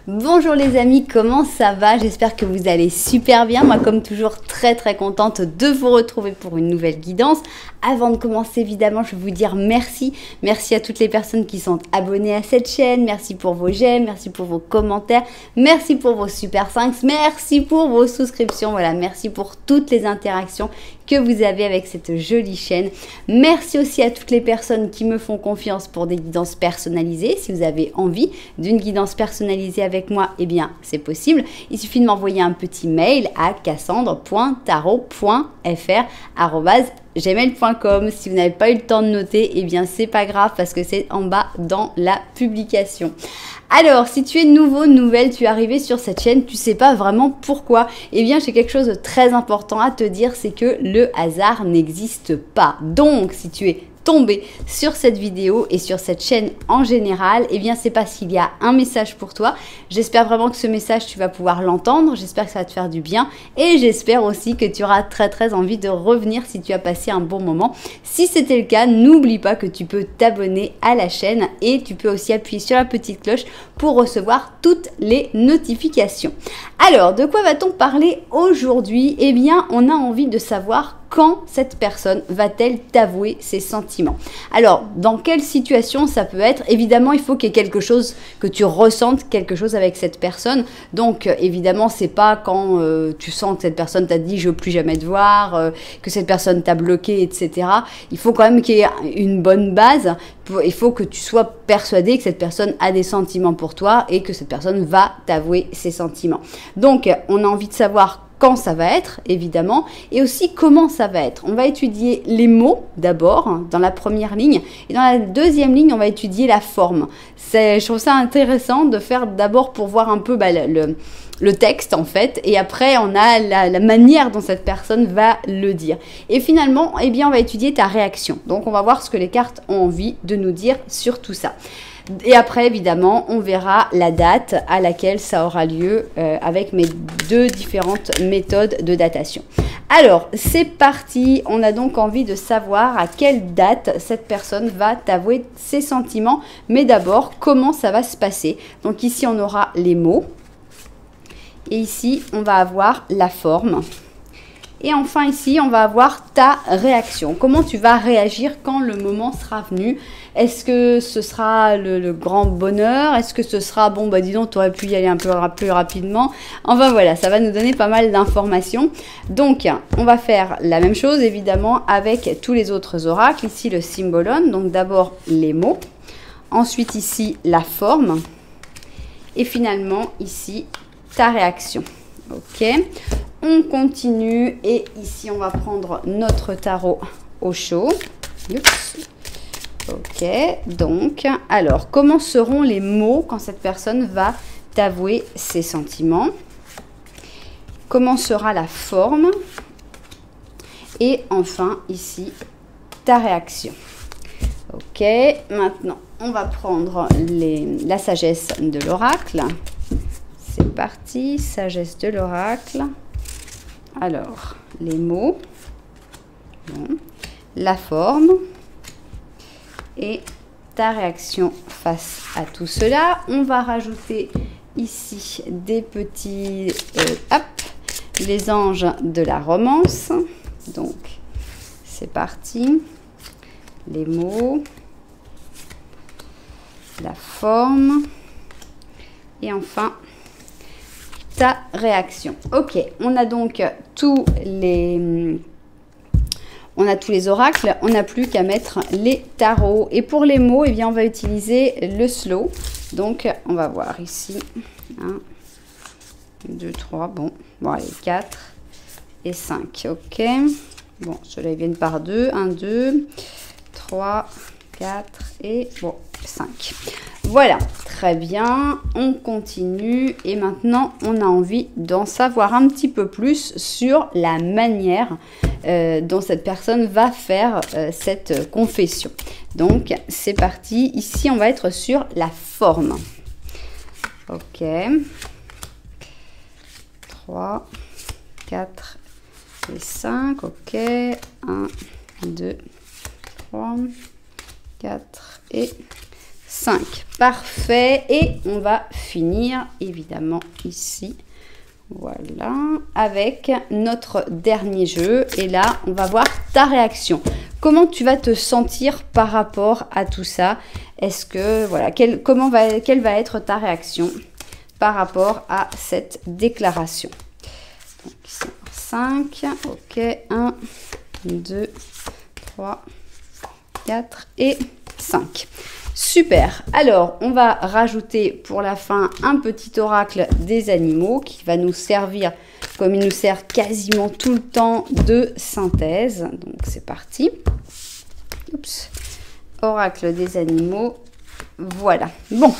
Bonjour les amis, comment ça va? J'espère que vous allez super bien. Moi comme toujours très contente de vous retrouver pour une nouvelle guidance. Avant de commencer évidemment je vais vous dire merci. Merci à toutes les personnes qui sont abonnées à cette chaîne. Merci pour vos j'aime, merci pour vos commentaires. Merci pour vos super 5, merci pour vos souscriptions. Voilà, merci pour toutes les interactions que vous avez avec cette jolie chaîne. Merci aussi à toutes les personnes qui me font confiance pour des guidances personnalisées. Si vous avez envie d'une guidance personnalisée avec moi, eh bien c'est possible. Il suffit de m'envoyer un petit mail à cassandre.tarot.fr@gmail.com. Si vous n'avez pas eu le temps de noter, eh bien c'est pas grave parce que c'est en bas dans la publication. Alors, si tu es nouvelle, tu es arrivé sur cette chaîne, tu sais pas vraiment pourquoi, eh bien j'ai quelque chose de très important à te dire, c'est que le hasard n'existe pas. Donc, si tu es tombé sur cette vidéo et sur cette chaîne en général, eh bien c'est parce qu'il y a un message pour toi. J'espère vraiment que ce message tu vas pouvoir l'entendre, j'espère que ça va te faire du bien et j'espère aussi que tu auras très envie de revenir si tu as passé un bon moment. Si c'était le cas, n'oublie pas que tu peux t'abonner à la chaîne et tu peux aussi appuyer sur la petite cloche pour recevoir toutes les notifications. Alors, de quoi va-t-on parler aujourd'hui? Eh bien, on a envie de savoir quand cette personne va-t-elle t'avouer ses sentiments? Alors, dans quelle situation ça peut être? Évidemment, il faut qu'il y ait quelque chose, que tu ressentes quelque chose avec cette personne. Donc, évidemment, c'est pas quand tu sens que cette personne t'a dit « je veux plus jamais te voir que cette personne t'a bloqué, etc. » Il faut quand même qu'il y ait une bonne base. Il faut que tu sois persuadé que cette personne a des sentiments pour toi et que cette personne va t'avouer ses sentiments. Donc, on a envie de savoir quand ça va être, évidemment, et aussi comment ça va être. On va étudier les mots d'abord, dans la première ligne, et dans la deuxième ligne, on va étudier la forme. Je trouve ça intéressant de faire d'abord pour voir un peu le texte, en fait, et après, on a la manière dont cette personne va le dire. Et finalement, eh bien, on va étudier ta réaction. Donc, on va voir ce que les cartes ont envie de nous dire sur tout ça. Et après, évidemment, on verra la date à laquelle ça aura lieu avec mes deux différentes méthodes de datation. Alors, c'est parti. On a donc envie de savoir à quelle date cette personne va t'avouer ses sentiments. Mais d'abord, comment ça va se passer? Donc ici, on aura les mots. Et ici, on va avoir la forme. Et enfin ici, on va avoir ta réaction. Comment tu vas réagir quand le moment sera venu? Est-ce que ce sera le grand bonheur? Est-ce que ce sera, bon, bah dis donc, tu aurais pu y aller un peu plus rapidement? Enfin voilà, ça va nous donner pas mal d'informations. Donc, on va faire la même chose, évidemment, avec tous les autres oracles. Ici, le symbolon. Donc d'abord, les mots. Ensuite, ici, la forme. Et finalement, ici, ta réaction. Ok, on continue et ici on va prendre notre tarot au chaud. Oups. Ok, donc, alors, comment seront les mots quand cette personne va t'avouer ses sentiments? Comment sera la forme? Et enfin, ici, ta réaction. Ok, maintenant, on va prendre la sagesse de l'oracle. C'est parti, sagesse de l'oracle. Alors, les mots, bon, la forme et ta réaction face à tout cela. On va rajouter ici des petits, les anges de la romance. Donc, c'est parti. Les mots, la forme et enfin ta réaction. Ok, on a donc tous les oracles, on n'a plus qu'à mettre les tarots. Et pour les mots, eh bien, on va utiliser le slow. Donc, on va voir ici. 1, 2, 3, bon, allez, 4 et 5. Ok, bon, ceux-là, ils viennent par 2. 1, 2, 3, 4 et bon, 5. Voilà, très bien, on continue et maintenant on a envie d'en savoir un petit peu plus sur la manière dont cette personne va faire cette confession. Donc c'est parti, ici on va être sur la forme. Ok, 3, 4 et 5, ok, 1, 2, 3, 4 et 5. Parfait. Et on va finir évidemment ici. Voilà, avec notre dernier jeu. Et là, on va voir ta réaction. Comment tu vas te sentir par rapport à tout ça? Est-ce que, voilà, quelle va être ta réaction par rapport à cette déclaration? Donc, ici, 5. Ok, 1, 2, 3, 4 et 5. Super. Alors, on va rajouter pour la fin un petit oracle des animaux qui va nous servir, comme il nous sert quasiment tout le temps, de synthèse. Donc, c'est parti. Oups. Oracle des animaux. Voilà. Bon,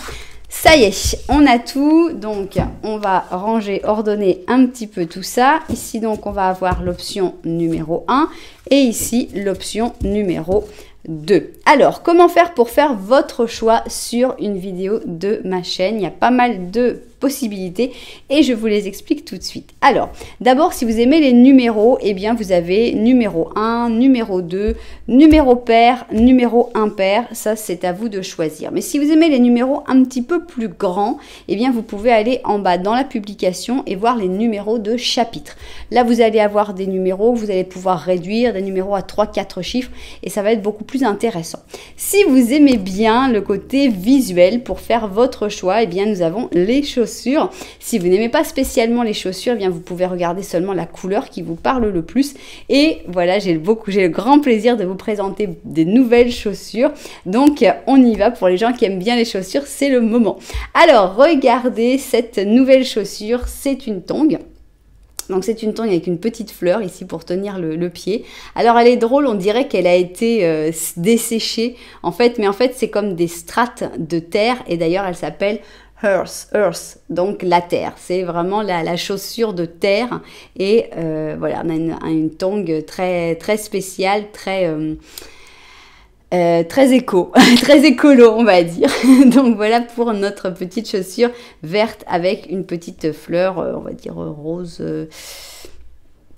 ça y est, on a tout. Donc, on va ranger, ordonner un petit peu tout ça. Ici, donc, on va avoir l'option numéro 1 et ici, l'option numéro 2. Alors, comment faire pour faire votre choix sur une vidéo de ma chaîne? Il y a pas mal de possibilités et je vous les explique tout de suite. Alors, d'abord, si vous aimez les numéros, eh bien, vous avez numéro 1, numéro 2, numéro pair, numéro impair. Ça, c'est à vous de choisir. Mais si vous aimez les numéros un petit peu plus grands, eh bien, vous pouvez aller en bas dans la publication et voir les numéros de chapitre. Là, vous allez avoir des numéros que vous allez pouvoir réduire, des numéros à 3-4 chiffres et ça va être beaucoup plus intéressant. Si vous aimez bien le côté visuel pour faire votre choix, eh bien, nous avons les chaussures. Si vous n'aimez pas spécialement les chaussures, eh bien, vous pouvez regarder seulement la couleur qui vous parle le plus. Et voilà, j'ai le grand plaisir de vous présenter des nouvelles chaussures. Donc, on y va. Pour les gens qui aiment bien les chaussures, c'est le moment. Alors, regardez cette nouvelle chaussure. C'est une tongue. Donc c'est une tongue avec une petite fleur ici pour tenir le pied. Alors elle est drôle, on dirait qu'elle a été desséchée en fait, mais en fait c'est comme des strates de terre et d'ailleurs elle s'appelle Earth, donc la terre. C'est vraiment la chaussure de terre et voilà, on a une tongue très, très spéciale, très éco, très écolo on va dire. Donc voilà pour notre petite chaussure verte avec une petite fleur, on va dire rose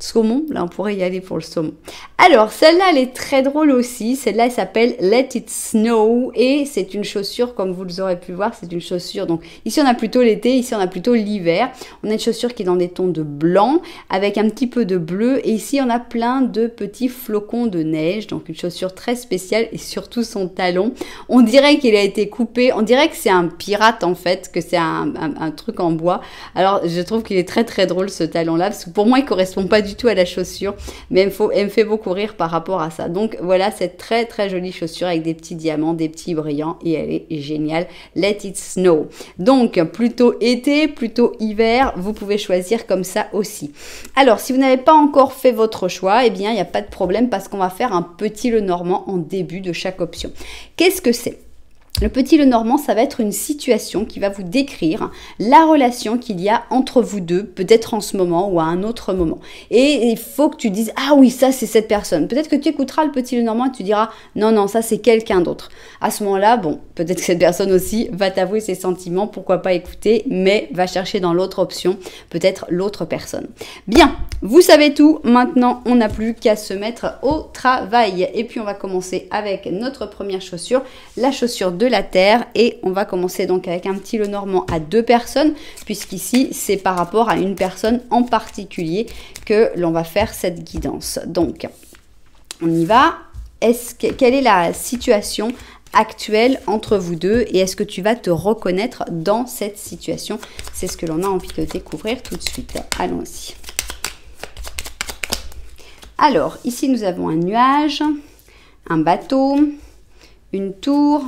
saumon. Là on pourrait y aller pour le saumon. Alors celle-là elle est très drôle aussi. Celle-là elle s'appelle Let It Snow et c'est une chaussure comme vous aurez pu voir, c'est une chaussure. Donc ici on a plutôt l'été, ici on a plutôt l'hiver. On a une chaussure qui est dans des tons de blanc avec un petit peu de bleu et ici on a plein de petits flocons de neige. Donc une chaussure très spéciale et surtout son talon. On dirait qu'il a été coupé, on dirait que c'est un pirate en fait, que c'est un truc en bois. Alors je trouve qu'il est très très drôle ce talon-là parce que pour moi il correspond pas du tout à la chaussure, mais elle me fait beaucoup rire par rapport à ça. Donc voilà cette très très jolie chaussure avec des petits diamants, des petits brillants et elle est géniale. Let It Snow. Donc plutôt été, plutôt hiver, vous pouvez choisir comme ça aussi. Alors si vous n'avez pas encore fait votre choix, eh bien il n'y a pas de problème parce qu'on va faire un petit Lenormand en début de chaque option. Qu'est-ce que c'est ? Le petit Lenormand, ça va être une situation qui va vous décrire la relation qu'il y a entre vous deux, peut-être en ce moment ou à un autre moment. Et il faut que tu dises « Ah oui, ça c'est cette personne ». Peut-être que tu écouteras le petit Lenormand et tu diras « Non, non, ça c'est quelqu'un d'autre ». À ce moment-là, bon, peut-être que cette personne aussi va t'avouer ses sentiments, pourquoi pas écouter, mais va chercher dans l'autre option, peut-être l'autre personne. Bien, vous savez tout, maintenant on n'a plus qu'à se mettre au travail. Et puis on va commencer avec notre première chaussure, la chaussure de la terre et on va commencer donc avec un petit Lenormand à 2 personnes puisqu'ici c'est par rapport à une personne en particulier que l'on va faire cette guidance. Donc on y va. Quelle est la situation actuelle entre vous deux et est-ce que tu vas te reconnaître dans cette situation? C'est ce que l'on a envie de découvrir tout de suite. Allons-y. Alors ici nous avons un nuage, un bateau, une tour,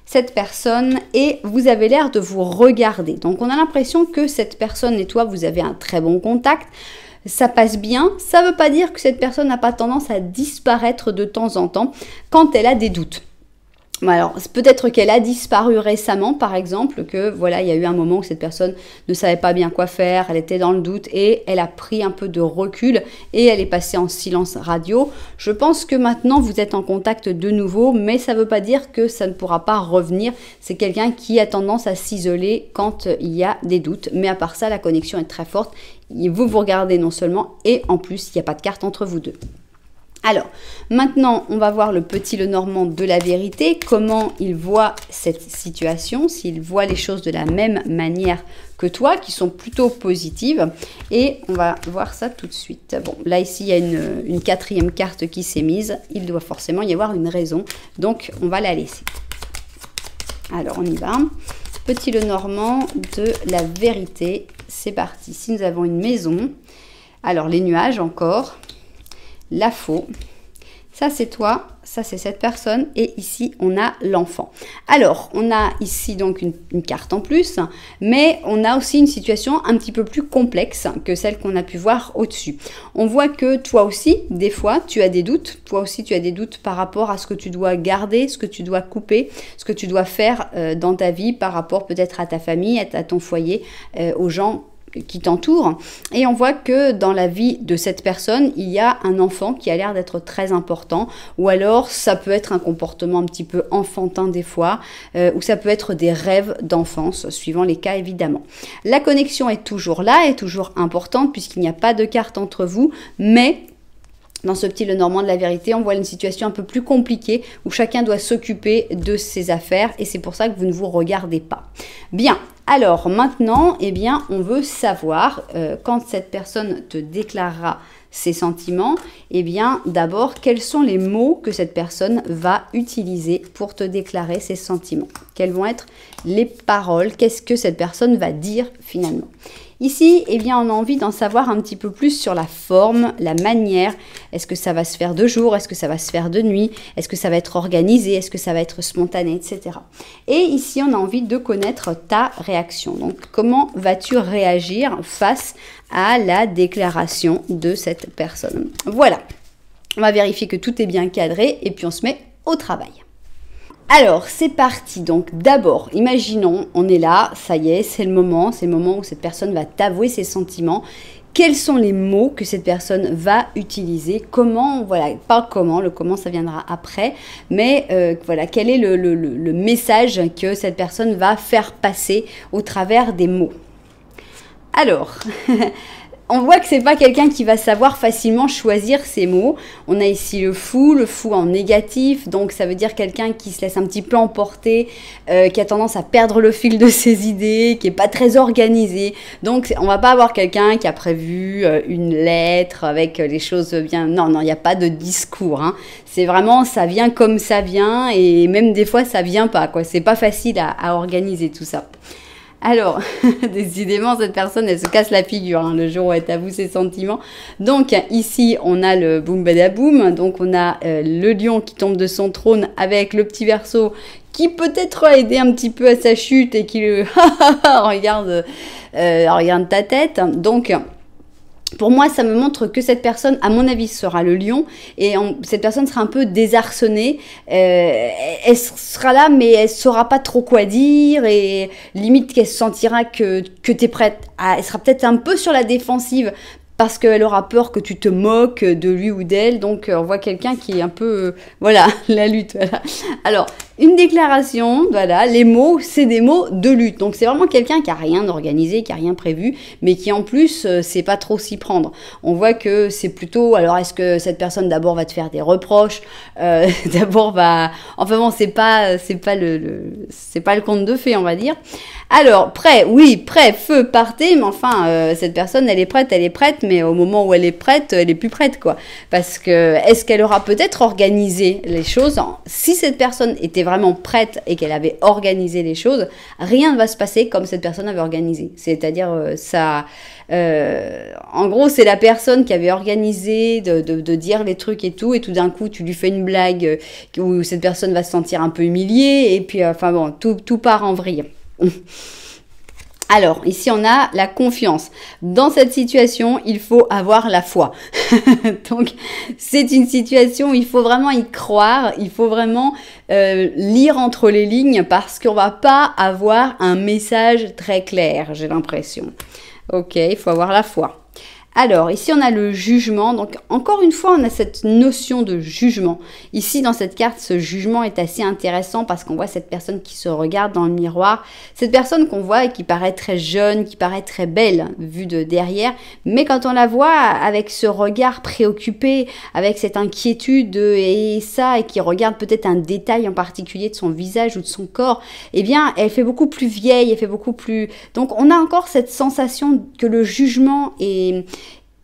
cette personne et vous avez l'air de vous regarder. Donc on a l'impression que cette personne et toi vous avez un très bon contact, ça passe bien. Ça ne veut pas dire que cette personne n'a pas tendance à disparaître de temps en temps quand elle a des doutes. Alors, peut-être qu'elle a disparu récemment, par exemple, que voilà, il y a eu un moment où cette personne ne savait pas bien quoi faire, elle était dans le doute et elle a pris un peu de recul et elle est passée en silence radio. Je pense que maintenant, vous êtes en contact de nouveau, mais ça ne veut pas dire que ça ne pourra pas revenir. C'est quelqu'un qui a tendance à s'isoler quand il y a des doutes, mais à part ça, la connexion est très forte. Vous vous regardez non seulement et en plus, il n'y a pas de carte entre vous deux. Alors, maintenant, on va voir le petit Lenormand de la vérité, comment il voit cette situation, s'il voit les choses de la même manière que toi, qui sont plutôt positives. Et on va voir ça tout de suite. Bon, là, ici, il y a une quatrième carte qui s'est mise. Il doit forcément y avoir une raison. Donc, on va la laisser. Alors, on y va. Petit Lenormand de la vérité. C'est parti. Si nous avons une maison, alors les nuages encore. La faux, ça c'est toi, ça c'est cette personne et ici on a l'enfant. Alors on a ici donc une carte en plus, mais on a aussi une situation un petit peu plus complexe que celle qu'on a pu voir au-dessus. On voit que toi aussi, des fois, tu as des doutes, toi aussi tu as des doutes par rapport à ce que tu dois garder, ce que tu dois couper, ce que tu dois faire dans ta vie par rapport peut-être à ta famille, à ton foyer, aux gens qui t'entoure, et on voit que dans la vie de cette personne, il y a un enfant qui a l'air d'être très important, ou alors ça peut être un comportement un petit peu enfantin des fois, ou ça peut être des rêves d'enfance, suivant les cas évidemment. La connexion est toujours là, est toujours importante, puisqu'il n'y a pas de carte entre vous, mais dans ce petit Lenormand de la vérité, on voit une situation un peu plus compliquée où chacun doit s'occuper de ses affaires et c'est pour ça que vous ne vous regardez pas. Bien, alors maintenant, eh bien, on veut savoir quand cette personne te déclarera ses sentiments, eh bien, d'abord, quels sont les mots que cette personne va utiliser pour te déclarer ses sentiments? Quelles vont être les paroles? Qu'est-ce que cette personne va dire finalement? Ici, eh bien, on a envie d'en savoir un petit peu plus sur la forme, la manière. Est-ce que ça va se faire de jour? Est-ce que ça va se faire de nuit? Est-ce que ça va être organisé? Est-ce que ça va être spontané, etc. Et ici, on a envie de connaître ta réaction. Donc, comment vas-tu réagir face à la déclaration de cette personne? Voilà. On va vérifier que tout est bien cadré et puis on se met au travail. Alors, c'est parti. Donc, d'abord, imaginons, on est là, ça y est, c'est le moment où cette personne va t'avouer ses sentiments. Quels sont les mots que cette personne va utiliser? Comment, voilà, pas comment, le comment ça viendra après, mais voilà, quel est le message que cette personne va faire passer au travers des mots? Alors, on voit que c'est pas quelqu'un qui va savoir facilement choisir ses mots. On a ici le fou en négatif, donc ça veut dire quelqu'un qui se laisse un petit peu emporter, qui a tendance à perdre le fil de ses idées, qui est pas très organisé. Donc on va pas avoir quelqu'un qui a prévu une lettre avec les choses bien. Non, il n'y a pas de discours. Hein. C'est vraiment ça vient comme ça vient et même des fois ça vient pas quoi. C'est pas facile à organiser tout ça. Alors, décidément, cette personne, elle se casse la figure hein, le jour où elle t'avoue ses sentiments. Donc, ici, on a le boum badaboum. Donc, on a le lion qui tombe de son trône avec le petit Verseau qui peut-être a aidé un petit peu à sa chute et qui le regarde ta tête. Donc, pour moi, ça me montre que cette personne, à mon avis, sera le lion et cette personne sera un peu désarçonnée. Elle sera là, mais elle saura pas trop quoi dire et limite qu'elle se sentira que tu es prête. Elle sera peut-être un peu sur la défensive parce qu'elle aura peur que tu te moques de lui ou d'elle. Donc, on voit quelqu'un qui est un peu... voilà, la lutte. Voilà. Alors, une déclaration, voilà, les mots, c'est des mots de lutte. Donc, c'est vraiment quelqu'un qui a rien organisé, qui a rien prévu, mais qui en plus, sait pas trop s'y prendre. On voit que c'est plutôt... Alors, est-ce que cette personne d'abord va te faire des reproches d'abord va... Enfin bon, c'est pas le conte de fées, on va dire. Alors, prêt, oui, prêt, feu, partez, mais enfin, cette personne, elle est prête, mais au moment où elle est prête, elle est plus prête, quoi. Parce que, est-ce qu'elle aura peut-être organisé les choses? Si cette personne était vraiment prête et qu'elle avait organisé les choses, rien ne va se passer comme cette personne avait organisé. C'est-à-dire, en gros, c'est la personne qui avait organisé de dire les trucs et tout d'un coup, tu lui fais une blague où cette personne va se sentir un peu humiliée, et puis, enfin bon, tout part en vrille. Alors, ici, on a la confiance. Dans cette situation, il faut avoir la foi. Donc, c'est une situation où il faut vraiment y croire, il faut vraiment lire entre les lignes parce qu'on va pas avoir un message très clair, j'ai l'impression. Ok, il faut avoir la foi. Alors, ici, on a le jugement. Donc, encore une fois, on a cette notion de jugement. Ici, dans cette carte, ce jugement est assez intéressant parce qu'on voit cette personne qui se regarde dans le miroir. Cette personne qu'on voit et qui paraît très jeune, qui paraît très belle, vue de derrière. Mais quand on la voit avec ce regard préoccupé, avec cette inquiétude et ça, et qui regarde peut-être un détail en particulier de son visage ou de son corps, eh bien, elle fait beaucoup plus vieille, elle fait beaucoup plus... Donc, on a encore cette sensation que le jugement est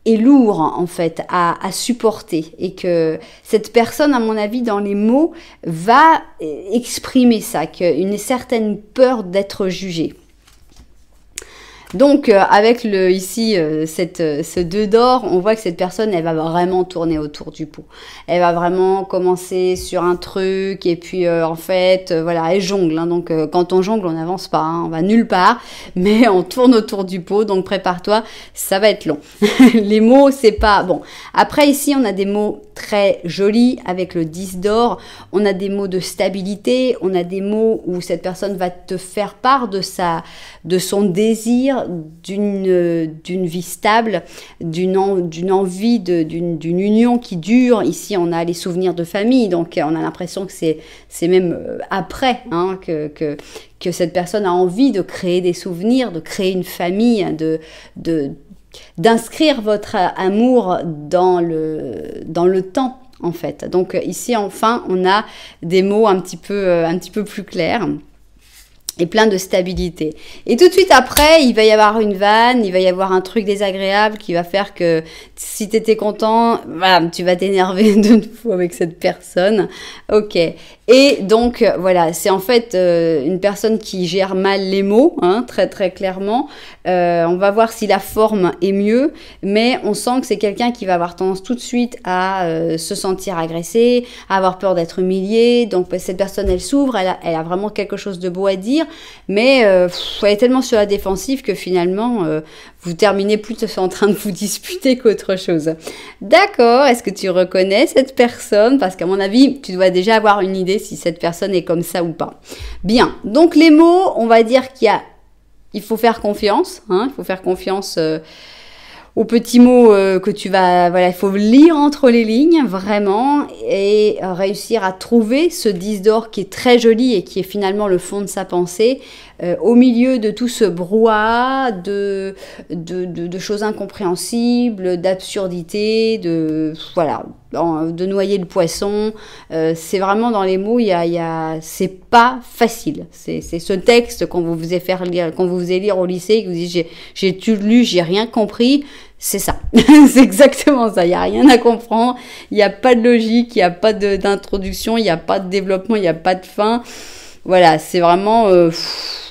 lourd en fait à supporter et que cette personne, à mon avis, dans les mots, va exprimer ça, qu'une certaine peur d'être jugée. Donc, avec ici, ce 2 d'or, on voit que cette personne, elle va vraiment tourner autour du pot. Elle va vraiment commencer sur un truc et puis, en fait, voilà, elle jongle. Hein, donc, quand on jongle, on n'avance pas, hein, on va nulle part, mais on tourne autour du pot. Donc, prépare-toi, ça va être long. Les mots, c'est pas... Bon, après, ici, on a des mots très jolis avec le 10 d'or. On a des mots de stabilité. On a des mots où cette personne va te faire part de son désir d'une vie stable, d'une envie, d'une union qui dure. Ici, on a les souvenirs de famille, donc on a l'impression que c'est même après hein, que cette personne a envie de créer des souvenirs, de créer une famille, d'inscrire votre amour dans le temps, en fait. Donc ici, enfin, on a des mots un petit peu plus clairs. Et plein de stabilité. Et tout de suite après, il va y avoir une vanne, il va y avoir un truc désagréable qui va faire que si tu étais content, voilà, tu vas t'énerver de nouveau avec cette personne. Ok. Et donc, voilà, c'est en fait une personne qui gère mal les mots, hein, très très clairement. On va voir si la forme est mieux, mais on sent que c'est quelqu'un qui va avoir tendance tout de suite à se sentir agressé, à avoir peur d'être humilié. Donc, cette personne, elle s'ouvre, elle a vraiment quelque chose de beau à dire, mais elle est tellement sur la défensive que finalement, vous terminez plus en train de vous disputer qu'autre chose. D'accord, est-ce que tu reconnais cette personne? Parce qu'à mon avis, tu dois déjà avoir une idée si cette personne est comme ça ou pas. Bien, donc les mots, on va dire il faut faire confiance, hein, il faut faire confiance aux petits mots que tu vas... Voilà, il faut lire entre les lignes, vraiment, et réussir à trouver ce 10 d'or qui est très joli et qui est finalement le fond de sa pensée, au milieu de tout ce brouhaha, de choses incompréhensibles, d'absurdités, voilà, de noyer le poisson. C'est vraiment dans les mots, c'est pas facile. C'est ce texte qu'on vous faisait lire au lycée, que vous dites j'ai tout lu, j'ai rien compris. C'est ça, c'est exactement ça, il n'y a rien à comprendre, il n'y a pas de logique, il n'y a pas d'introduction, il n'y a pas de développement, il n'y a pas de fin. Voilà, c'est vraiment,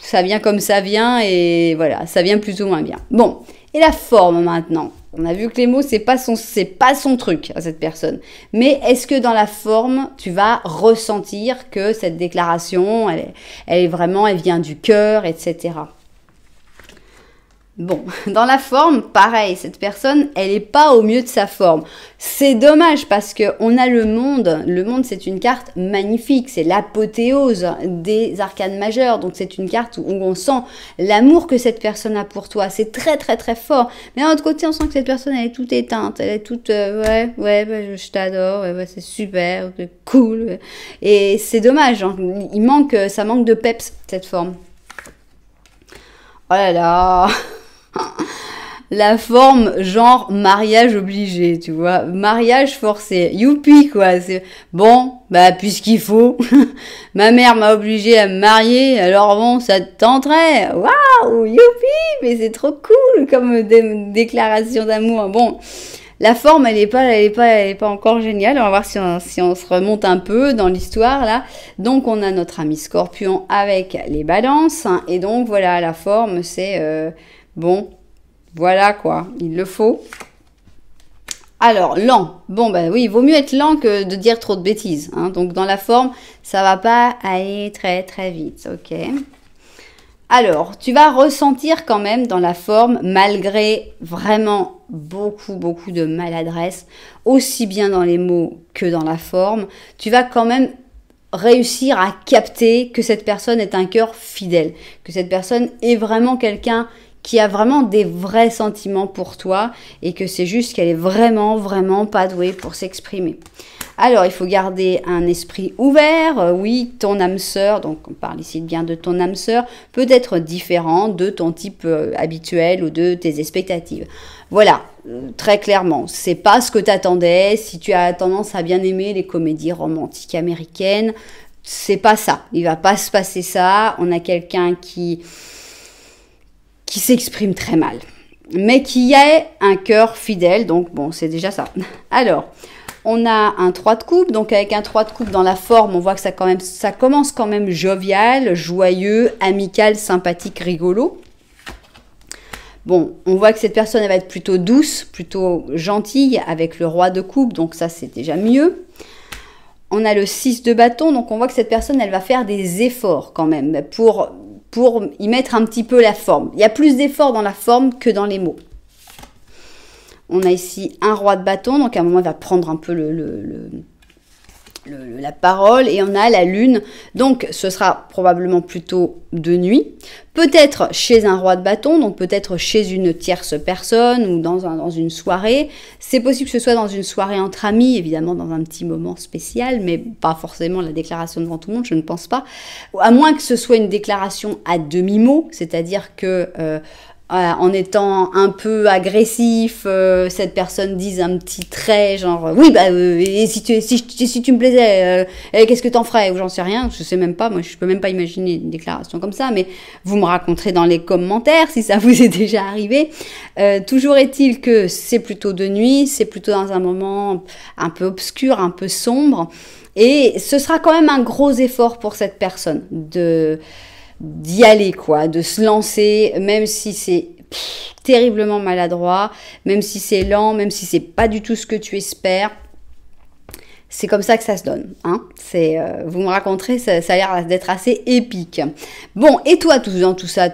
ça vient comme ça vient et voilà, ça vient plus ou moins bien. Bon, et la forme maintenant. On a vu que les mots, c'est pas son truc à cette personne. Mais est-ce que dans la forme, tu vas ressentir que cette déclaration, elle vient du cœur, etc. Bon, dans la forme, pareil, cette personne, elle n'est pas au mieux de sa forme. C'est dommage parce que on a le monde. Le monde, c'est une carte magnifique. C'est l'apothéose des arcanes majeures. Donc, c'est une carte où on sent l'amour que cette personne a pour toi. C'est très, très, très fort. Mais d'un autre côté, on sent que cette personne, elle est toute éteinte. Elle est toute, je t'adore. Ouais, c'est super, c'est cool. Et c'est dommage. Hein. Ça manque de peps, cette forme. Oh là là. La forme genre mariage obligé, tu vois, mariage forcé, youpi quoi, c'est bon, bah puisqu'il faut, ma mère m'a obligé à me marier, alors bon, ça te tenterait, waouh, youpi, mais c'est trop cool comme déclaration d'amour, bon. La forme, elle est pas encore géniale. On va voir si on se remonte un peu dans l'histoire, là. Donc, on a notre ami Scorpion avec les balances. Hein, et donc, voilà, la forme, c'est... bon, voilà, quoi. Il le faut. Alors, lent. Bon, ben oui, il vaut mieux être lent que de dire trop de bêtises. Hein. Donc, dans la forme, ça va pas aller très, très vite. OK. Alors, tu vas ressentir quand même dans la forme, malgré vraiment beaucoup de maladresse, aussi bien dans les mots que dans la forme, tu vas quand même réussir à capter que cette personne est un cœur fidèle, que cette personne est vraiment quelqu'un qui a vraiment des vrais sentiments pour toi et que c'est juste qu'elle est vraiment, vraiment pas douée pour s'exprimer. Alors, il faut garder un esprit ouvert. Oui, ton âme sœur, donc on parle ici bien de ton âme sœur, peut être différent de ton type habituel ou de tes expectatives. Voilà, très clairement, c'est pas ce que tu attendais. Si tu as tendance à bien aimer les comédies romantiques américaines, c'est pas ça. Il va pas se passer ça. On a quelqu'un qui s'exprime très mal, mais qui a un cœur fidèle. Donc bon, c'est déjà ça. Alors, on a un 3 de coupe, donc avec un 3 de coupe dans la forme, on voit que ça commence quand même jovial, joyeux, amical, sympathique, rigolo. Bon, on voit que cette personne, elle va être plutôt douce, plutôt gentille avec le roi de coupe, donc ça, c'est déjà mieux. On a le 6 de bâton, donc on voit que cette personne, elle va faire des efforts quand même pour y mettre un petit peu la forme. Il y a plus d'efforts dans la forme que dans les mots. On a ici un roi de bâton, donc à un moment, il va prendre un peu la parole. Et on a la lune, donc ce sera probablement plutôt de nuit. Peut-être chez un roi de bâton, donc peut-être chez une tierce personne ou dans une soirée. C'est possible que ce soit dans une soirée entre amis, évidemment dans un petit moment spécial, mais pas forcément la déclaration devant tout le monde, je ne pense pas. À moins que ce soit une déclaration à demi-mot, c'est-à-dire que... en étant un peu agressif, cette personne dise un petit trait, genre oui bah et si tu me plaisais, qu'est-ce que t'en ferais ou j'en sais rien, je sais même pas, moi je peux même pas imaginer une déclaration comme ça, mais vous me raconterez dans les commentaires si ça vous est déjà arrivé. Toujours est-il que c'est plutôt de nuit, c'est plutôt dans un moment un peu obscur, un peu sombre, et ce sera quand même un gros effort pour cette personne d'y aller, quoi, de se lancer, même si c'est terriblement maladroit, même si c'est lent, même si c'est pas du tout ce que tu espères. C'est comme ça que ça se donne, hein. Vous me raconterez, ça a l'air d'être assez épique. Bon, et toi, dans tout ça,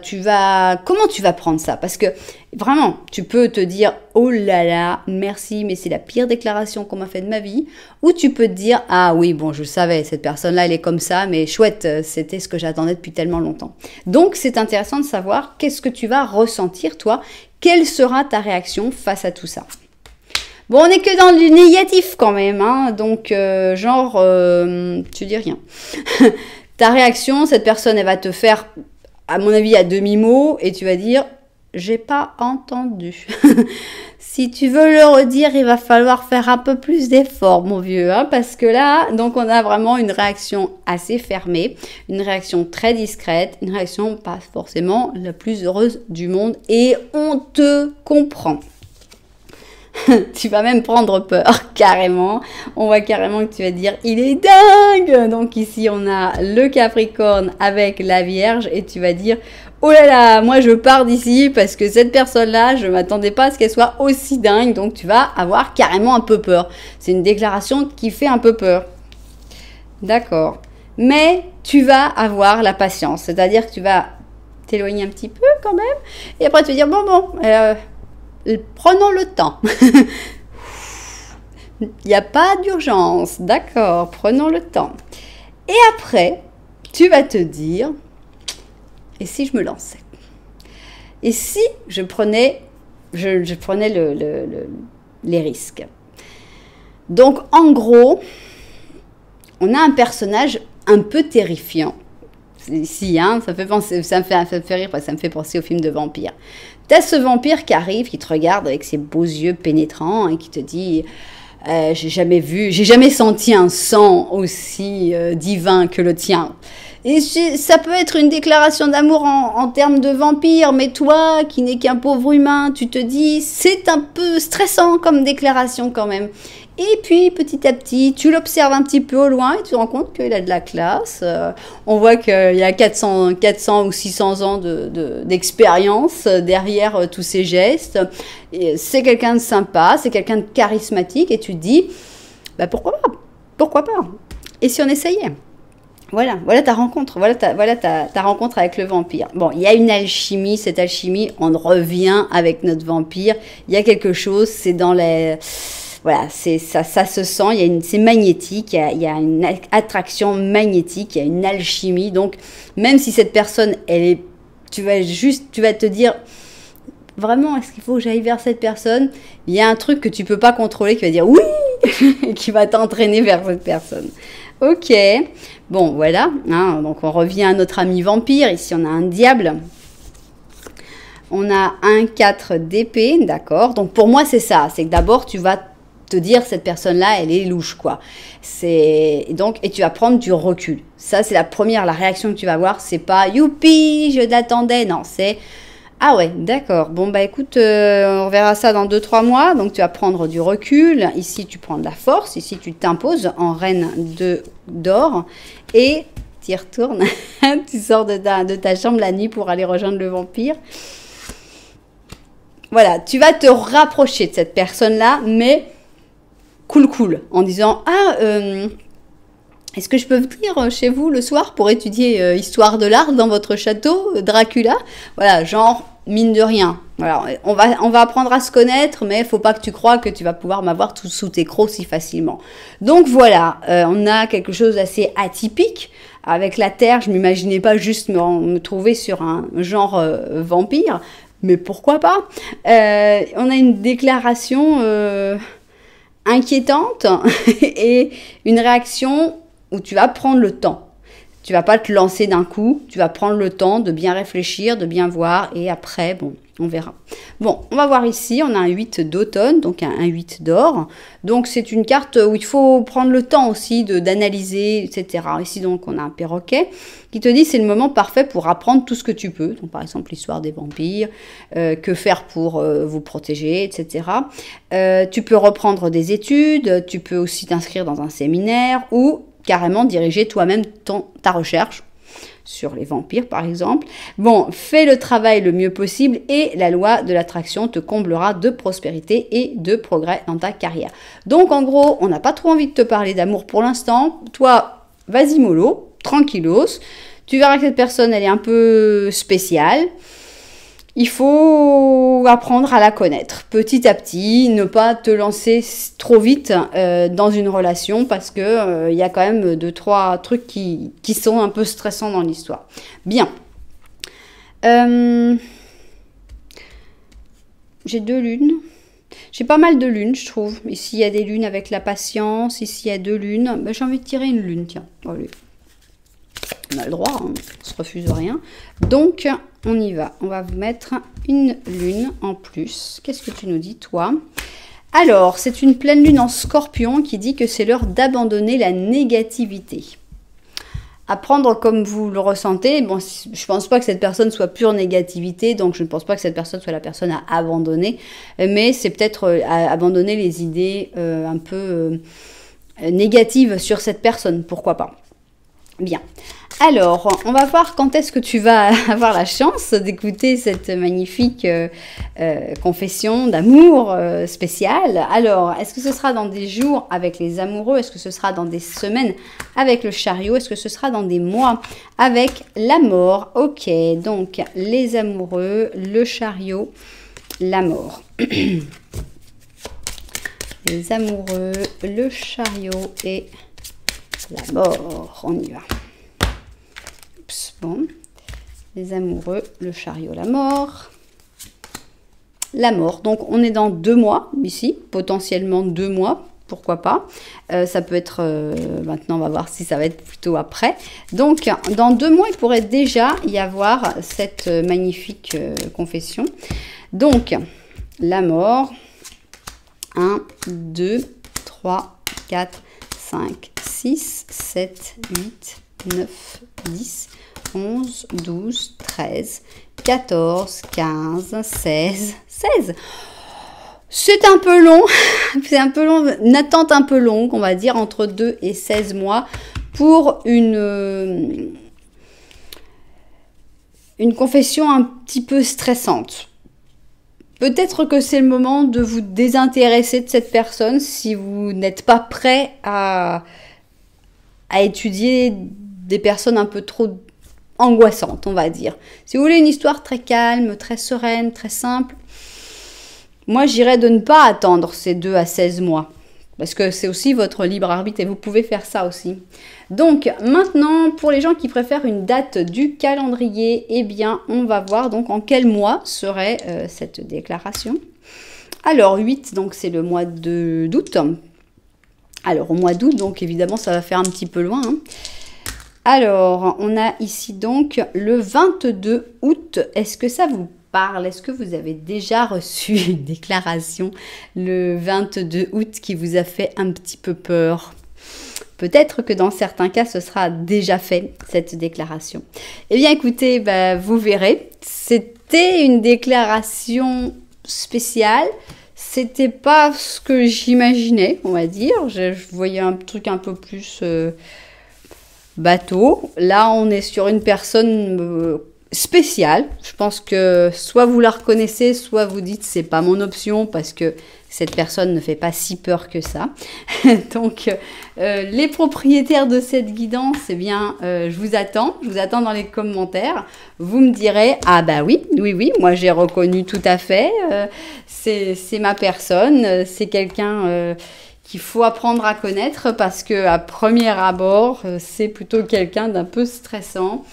comment tu vas prendre ça? Parce que vraiment, tu peux te dire, oh là là, merci, mais c'est la pire déclaration qu'on m'a fait de ma vie. Ou tu peux te dire, ah oui, bon, je le savais, cette personne-là, elle est comme ça, mais chouette, c'était ce que j'attendais depuis tellement longtemps. Donc, c'est intéressant de savoir qu'est-ce que tu vas ressentir, toi. Quelle sera ta réaction face à tout ça? Bon, on n'est que dans du négatif quand même, hein, donc tu dis rien. Ta réaction, cette personne, elle va te faire, à mon avis, à demi-mot, et tu vas dire, j'ai pas entendu. Si tu veux le redire, il va falloir faire un peu plus d'efforts, mon vieux, hein, parce que là, donc on a vraiment une réaction assez fermée, une réaction très discrète, une réaction pas forcément la plus heureuse du monde, et on te comprend. Tu vas même prendre peur, carrément. On voit carrément que tu vas dire « il est dingue !» Donc ici, on a le Capricorne avec la Vierge et tu vas dire « oh là là, moi je pars d'ici parce que cette personne-là, je ne m'attendais pas à ce qu'elle soit aussi dingue. » Donc tu vas avoir carrément un peu peur. C'est une déclaration qui fait un peu peur. D'accord. Mais tu vas avoir la patience. C'est-à-dire que tu vas t'éloigner un petit peu quand même. Et après, tu vas dire « bon, prenons le temps. » Il n'y a pas d'urgence. D'accord, prenons le temps. Et après, tu vas te dire, et si je me lançais? Et si je prenais, les risques? Donc, en gros, on a un personnage un peu terrifiant. Ici, hein, ça me fait rire parce que ça me fait penser au film de vampire. T'as ce vampire qui arrive, qui te regarde avec ses beaux yeux pénétrants et qui te dit j'ai jamais senti un sang aussi divin que le tien. Et ça peut être une déclaration d'amour en termes de vampire, mais toi, qui n'es qu'un pauvre humain, tu te dis c'est un peu stressant comme déclaration quand même. Et puis, petit à petit, tu l'observes un petit peu au loin et tu te rends compte qu'il a de la classe. On voit qu'il y a 400 ou 600 ans d'expérience derrière tous ces gestes. C'est quelqu'un de sympa, c'est quelqu'un de charismatique et tu te dis, bah pourquoi pas? Pourquoi pas? Et si on essayait? Voilà ta rencontre, voilà ta rencontre avec le vampire. Bon, il y a une alchimie, cette alchimie, on revient avec notre vampire. Il y a quelque chose, c'est dans les... Voilà, ça se sent, c'est magnétique, il y a une attraction magnétique, il y a une alchimie. Donc, même si cette personne, tu vas te dire, vraiment, est-ce qu'il faut que j'aille vers cette personne? Il y a un truc que tu peux pas contrôler qui va dire oui et qui va t'entraîner vers cette personne. Ok, bon voilà, hein, donc on revient à notre ami vampire, ici on a un diable. On a un 4 d'épée, d'accord. Donc pour moi c'est ça, c'est que d'abord tu vas te dire cette personne-là, elle est louche quoi. Et tu vas prendre du recul. Ça c'est la réaction que tu vas avoir, c'est pas youpi, je l'attendais, non, c'est ah ouais, d'accord. Bon bah écoute, on verra ça dans 2-3 mois. Donc tu vas prendre du recul. Ici tu prends de la force, ici tu t'imposes en reine d'or et tu y retournes. Tu sors de ta chambre la nuit pour aller rejoindre le vampire. Voilà, tu vas te rapprocher de cette personne-là, mais cool, en disant « Ah, est-ce que je peux venir chez vous le soir pour étudier Histoire de l'art dans votre château, Dracula ?» Voilà, genre, mine de rien. Voilà, on va apprendre à se connaître, mais il ne faut pas que tu crois que tu vas pouvoir m'avoir tout sous tes crocs si facilement. Donc voilà, on a quelque chose d'assez atypique. Avec la Terre, je ne m'imaginais pas juste me trouver sur un genre vampire. Mais pourquoi pas? On a une déclaration inquiétante et une réaction où tu vas prendre le temps. Tu vas pas te lancer d'un coup, tu vas prendre le temps de bien réfléchir, de bien voir et après, bon, on verra. Bon, on va voir ici, on a un 8 d'automne, donc un 8 d'or. Donc c'est une carte où il faut prendre le temps aussi d'analyser, etc. Ici donc on a un perroquet qui te dit c'est le moment parfait pour apprendre tout ce que tu peux. Donc par exemple l'histoire des vampires, que faire pour vous protéger, etc. Tu peux reprendre des études, tu peux aussi t'inscrire dans un séminaire ou carrément diriger toi-même ta recherche sur les vampires par exemple. Bon, fais le travail le mieux possible et la loi de l'attraction te comblera de prospérité et de progrès dans ta carrière. Donc en gros, on n'a pas trop envie de te parler d'amour pour l'instant. Toi, vas-y mollo, tranquillos. Tu verras que cette personne, elle est un peu spéciale. Il faut apprendre à la connaître petit à petit, ne pas te lancer trop vite dans une relation parce que y a quand même 2-3 trucs qui sont un peu stressants dans l'histoire. Bien. J'ai 2 lunes. J'ai pas mal de lunes, je trouve. Ici, il y a des lunes avec la patience. Ici, il y a 2 lunes. Ben, j'ai envie de tirer une lune, tiens. Allez. On a le droit, hein, on se refuse rien. Donc, on y va. On va vous mettre une lune en plus. Qu'est-ce que tu nous dis, toi? Alors, c'est une pleine lune en Scorpion qui dit que c'est l'heure d'abandonner la négativité. À prendre comme vous le ressentez. Bon, je pense pas que cette personne soit pure négativité, donc je ne pense pas que cette personne soit la personne à abandonner. Mais c'est peut-être abandonner les idées un peu négatives sur cette personne. Pourquoi pas? Bien. Alors, on va voir quand est-ce que tu vas avoir la chance d'écouter cette magnifique confession d'amour spéciale. Alors, est-ce que ce sera dans des jours avec les amoureux? Est-ce que ce sera dans des semaines avec le chariot? Est-ce que ce sera dans des mois avec la mort? Ok, donc les amoureux, le chariot, la mort. Les amoureux, le chariot et la mort. On y va. Bon, les amoureux, le chariot, la mort. La mort, donc on est dans 2 mois ici, potentiellement 2 mois, pourquoi pas. Ça peut être, maintenant on va voir si ça va être plutôt après. Donc dans 2 mois, il pourrait déjà y avoir cette magnifique confession. Donc la mort, 1, 2, 3, 4, 5, 6, 7, 8, 9, 10, 11, 12, 13, 14, 15, 16, 16. C'est un peu long, c'est un peu long, une attente un peu longue, on va dire, entre 2 et 16 mois pour une confession un petit peu stressante. Peut-être que c'est le moment de vous désintéresser de cette personne si vous n'êtes pas prêt à étudier des personnes un peu trop angoissantes, on va dire. Si vous voulez une histoire très calme, très sereine, très simple, moi j'irais de ne pas attendre ces 2 à 16 mois. Parce que c'est aussi votre libre arbitre et vous pouvez faire ça aussi. Donc maintenant, pour les gens qui préfèrent une date du calendrier, eh bien, on va voir donc en quel mois serait cette déclaration. Alors 8, donc c'est le mois d'août. Alors au mois d'août, donc évidemment, ça va faire un petit peu loin. Hein. Alors, on a ici donc le 22 août. Est-ce que ça vous parle? Est-ce que vous avez déjà reçu une déclaration le 22 août qui vous a fait un petit peu peur? Peut-être que dans certains cas, ce sera déjà fait, cette déclaration. Eh bien, écoutez, vous verrez. C'était une déclaration spéciale. C'était pas ce que j'imaginais, on va dire. Je voyais un truc un peu plus bateau. Là, on est sur une personne spéciale. Je pense que soit vous la reconnaissez, soit vous dites c'est pas mon option parce que cette personne ne fait pas si peur que ça. Donc, les propriétaires de cette guidance, eh bien, je vous attends dans les commentaires. Vous me direz, ah bah oui, moi j'ai reconnu tout à fait, c'est ma personne, c'est quelqu'un qu'il faut apprendre à connaître parce que à premier abord, c'est plutôt quelqu'un d'un peu stressant.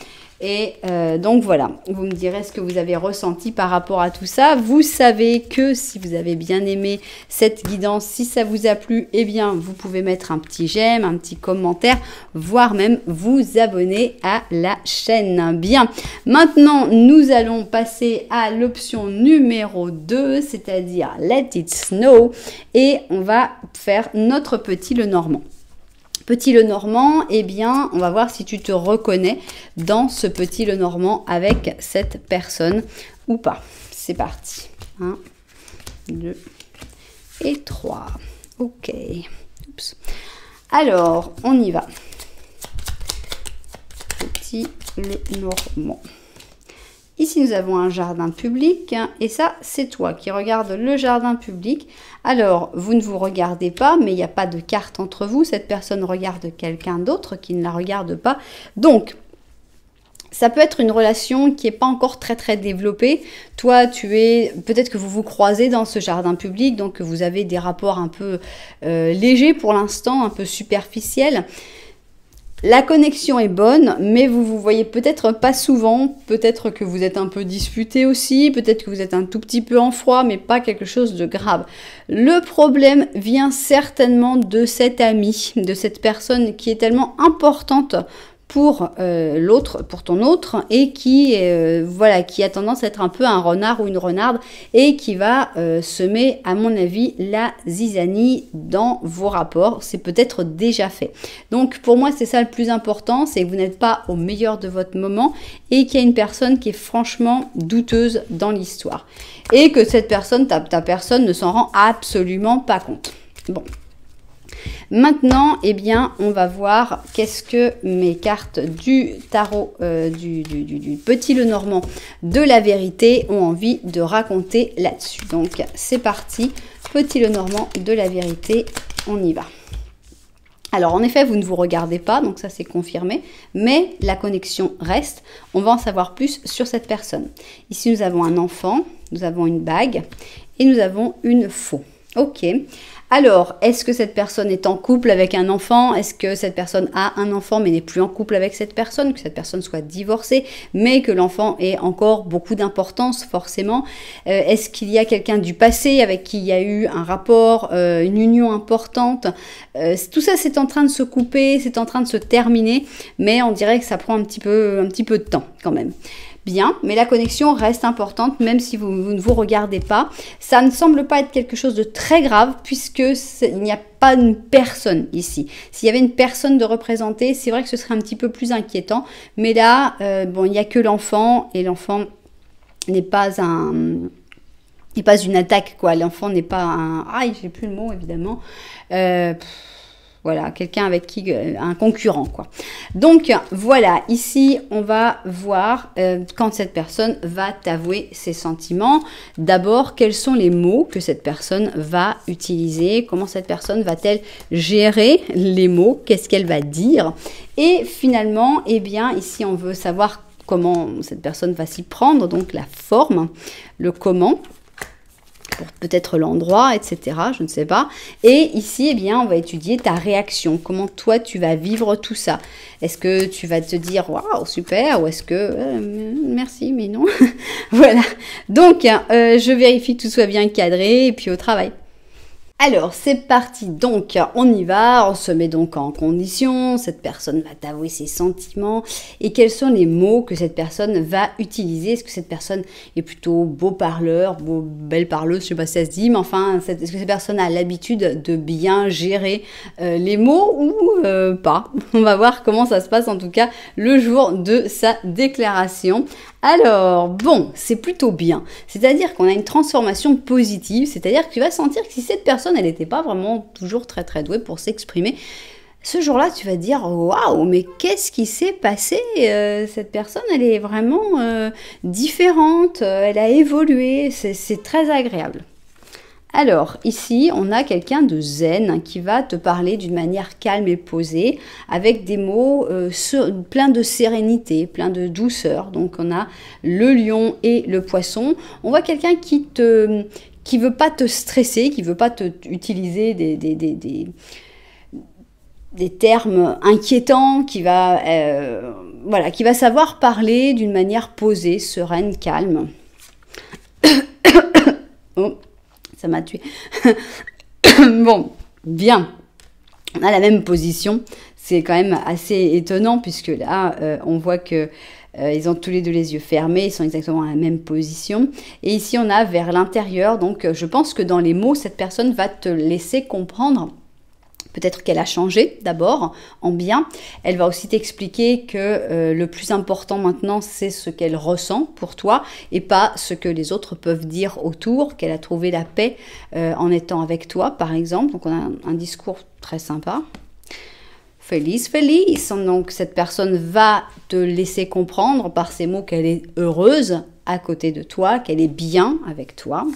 Et donc voilà, vous me direz ce que vous avez ressenti par rapport à tout ça. Vous savez que si vous avez bien aimé cette guidance, si ça vous a plu, eh bien vous pouvez mettre un petit j'aime, un petit commentaire, voire même vous abonner à la chaîne. Bien, maintenant nous allons passer à l'option numéro 2, c'est-à-dire Let It Snow, et on va faire notre petit Lenormand. Petit Lenormand, eh bien, on va voir si tu te reconnais dans ce petit Lenormand avec cette personne ou pas. C'est parti. 1, 2 et 3. Ok. Oups. Alors, on y va. Petit Lenormand. Ici, nous avons un jardin public et ça, c'est toi qui regardes le jardin public. Alors, vous ne vous regardez pas, mais il n'y a pas de carte entre vous. Cette personne regarde quelqu'un d'autre qui ne la regarde pas. Donc, ça peut être une relation qui n'est pas encore très développée. Toi, peut-être que vous vous croisez dans ce jardin public, donc vous avez des rapports un peu légers pour l'instant, un peu superficiels. La connexion est bonne, mais vous vous voyez peut-être pas souvent, peut-être que vous êtes un peu disputé aussi, peut-être que vous êtes un tout petit peu en froid, mais pas quelque chose de grave. Le problème vient certainement de cet ami, de cette personne qui est tellement importante pour l'autre, pour ton autre, et qui qui a tendance à être un peu un renard ou une renarde, et qui va semer, à mon avis, la zizanie dans vos rapports. C'est peut-être déjà fait. Donc pour moi, c'est ça le plus important, c'est que vous n'êtes pas au meilleur de votre moment, et qu'il y a une personne qui est franchement douteuse dans l'histoire. Et que cette personne, ta personne, ne s'en rend absolument pas compte. Bon. Maintenant, eh bien, on va voir qu'est-ce que mes cartes du tarot du petit Lenormand de la vérité ont envie de raconter là-dessus. Donc, c'est parti. Petit Lenormand de la vérité, on y va. Alors, en effet, vous ne vous regardez pas, donc ça, c'est confirmé. Mais la connexion reste. On va en savoir plus sur cette personne. Ici, nous avons un enfant, nous avons une bague et nous avons une faux. Ok. Alors, est-ce que cette personne est en couple avec un enfant? Est-ce que cette personne a un enfant mais n'est plus en couple avec cette personne? Que cette personne soit divorcée, mais que l'enfant ait encore beaucoup d'importance forcément? Est-ce qu'il y a quelqu'un du passé avec qui il y a eu un rapport, une union importante? Tout ça, c'est en train de se couper, c'est en train de se terminer, mais on dirait que ça prend un petit peu de temps quand même. Bien, mais la connexion reste importante même si vous ne vous regardez pas. Ça ne semble pas être quelque chose de très grave puisque il n'y a pas une personne ici. S'il y avait une personne de représenter, c'est vrai que ce serait un petit peu plus inquiétant. Mais là, bon, il n'y a que l'enfant et l'enfant n'est pas une attaque, quoi. L'enfant n'est pas un... Ah, j'ai plus le mot, évidemment. Voilà, quelqu'un avec qui, un concurrent, quoi. Donc, voilà, ici, on va voir quand cette personne va t'avouer ses sentiments. D'abord, quels sont les mots que cette personne va utiliser? Comment cette personne va-t-elle gérer les mots? Qu'est-ce qu'elle va dire? Et finalement, eh bien, ici, on veut savoir comment cette personne va s'y prendre, donc la forme, le comment. pour peut-être l'endroit, etc. Je ne sais pas. Et ici, eh bien, on va étudier ta réaction. Comment toi, tu vas vivre tout ça. Est-ce que tu vas te dire, waouh, super, ou est-ce que, merci, mais non. Voilà. Donc, je vérifie que tout soit bien cadré, et puis au travail. Alors, c'est parti. Donc, on y va. On se met donc en condition. Cette personne va t'avouer ses sentiments. Et quels sont les mots que cette personne va utiliser? Est-ce que cette personne est plutôt beau parleur, belle parleuse? Je sais pas si ça se dit, mais enfin, est-ce que cette personne a l'habitude de bien gérer les mots ou pas? On va voir comment ça se passe en tout cas le jour de sa déclaration. Alors, bon, c'est plutôt bien. C'est-à-dire qu'on a une transformation positive, c'est-à-dire que tu vas sentir que si cette personne, elle n'était pas vraiment toujours très très douée pour s'exprimer, ce jour-là, tu vas te dire, waouh, mais qu'est-ce qui s'est passé? Cette personne, elle est vraiment différente, elle a évolué, c'est très agréable. Alors, ici, on a quelqu'un de zen qui va te parler d'une manière calme et posée, avec des mots pleins de sérénité, pleins de douceur. Donc, on a le lion et le poisson. On voit quelqu'un qui veut pas te stresser, qui veut pas utiliser des termes inquiétants, qui va savoir parler d'une manière posée, sereine, calme. Oh. Ça m'a tué. Bon, bien. On a la même position. C'est quand même assez étonnant puisque là, on voit que ils ont tous les deux les yeux fermés. Ils sont exactement à la même position. Et ici, on a vers l'intérieur. Donc, je pense que dans les mots, cette personne va te laisser comprendre. Peut-être qu'elle a changé d'abord en bien. Elle va aussi t'expliquer que le plus important maintenant, c'est ce qu'elle ressent pour toi et pas ce que les autres peuvent dire autour, qu'elle a trouvé la paix en étant avec toi, par exemple. Donc, on a un discours très sympa. Feliz, feliz. Donc, cette personne va te laisser comprendre par ces mots qu'elle est heureuse à côté de toi, qu'elle est bien avec toi.